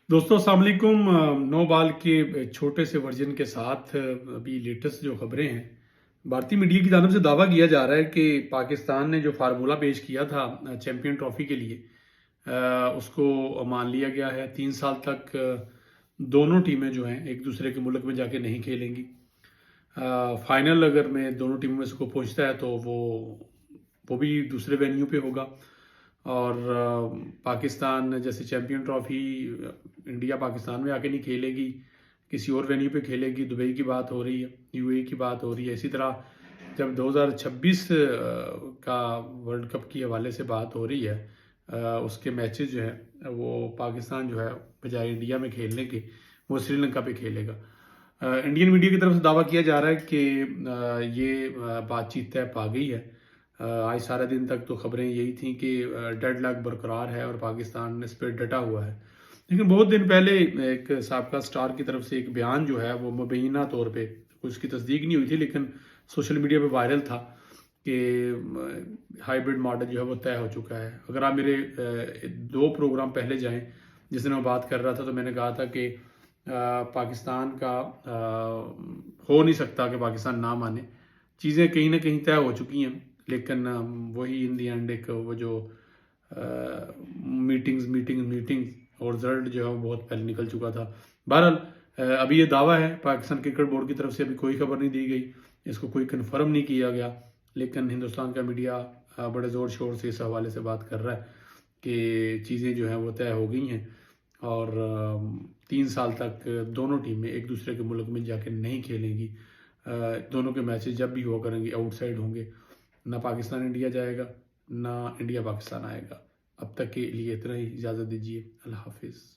दोस्तों अस्सलाम वालेकुम। नो बॉल के छोटे से वर्जन के साथ अभी लेटेस्ट जो खबरें हैं, भारतीय मीडिया की जानब से दावा किया जा रहा है कि पाकिस्तान ने जो फार्मूला पेश किया था चैंपियन ट्रॉफी के लिए, उसको मान लिया गया है। 3 साल तक दोनों टीमें जो हैं एक दूसरे के मुल्क में जाके नहीं खेलेंगी। फाइनल अगर में दोनों टीमों में से कोई पहुंचता है तो वो भी दूसरे वेन्यू पे होगा। और पाकिस्तान जैसे चैंपियन ट्रॉफी इंडिया पाकिस्तान में आके नहीं खेलेगी, किसी और वेन्यू पे खेलेगी। दुबई की बात हो रही है, यूएई की बात हो रही है। इसी तरह जब 2026 का वर्ल्ड कप की हवाले से बात हो रही है, उसके मैचेस जो है वो पाकिस्तान जो है बजाय इंडिया में खेलने के वो श्रीलंका पे खेलेगा। इंडियन मीडिया की तरफ से दावा किया जा रहा है कि ये बातचीत तय पा गई है। आज सारा दिन तक तो खबरें यही थी कि डेडलॉक बरकरार है और पाकिस्तान इस पर डटा हुआ है। लेकिन बहुत दिन पहले एक साबका स्टार की तरफ से एक बयान जो है वो मुबैना तौर पे, उसकी तस्दीक नहीं हुई थी लेकिन सोशल मीडिया पे वायरल था कि हाइब्रिड मॉडल जो है वो तय हो चुका है। अगर आप मेरे 2 प्रोग्राम पहले जाएं जिसमें मैं बात कर रहा था, तो मैंने कहा था कि पाकिस्तान का हो नहीं सकता कि पाकिस्तान ना माने। चीज़ें कहीं ना कहीं तय हो चुकी हैं, लेकिन वही इन दी एंड एक वो जो मीटिंग्स और रिजल्ट जो है वो बहुत पहले निकल चुका था। बहरहाल अभी ये दावा है पाकिस्तान क्रिकेट बोर्ड की तरफ से, अभी कोई खबर नहीं दी गई, इसको कोई कन्फर्म नहीं किया गया। लेकिन हिंदुस्तान का मीडिया बड़े ज़ोर शोर से इस हवाले से बात कर रहा है कि चीज़ें जो हैं वो तय हो गई हैं और 3 साल तक दोनों टीमें एक दूसरे के मुल्क में जाके नहीं खेलेंगी। दोनों के मैचेस जब भी हुआ करेंगे आउटसाइड होंगे। ना पाकिस्तान इंडिया जाएगा, ना इंडिया पाकिस्तान आएगा। अब तक के लिए इतना ही, इजाज़त दीजिए। अल्लाह हाफिज़।